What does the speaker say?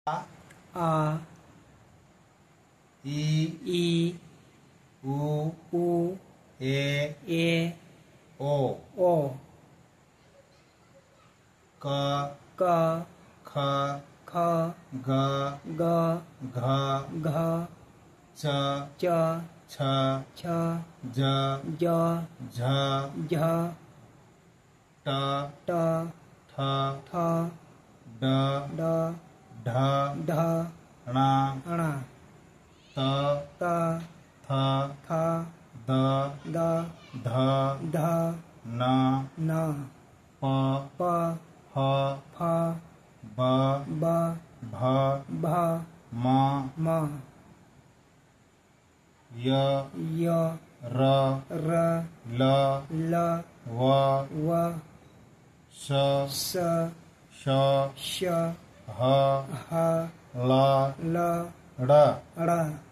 आ ई उ ए ओ क ख ग घ च छ ज झ ट ठ ड ढ ण त थ द ध न प ह ब भ म य र ल व श श ह ल ड़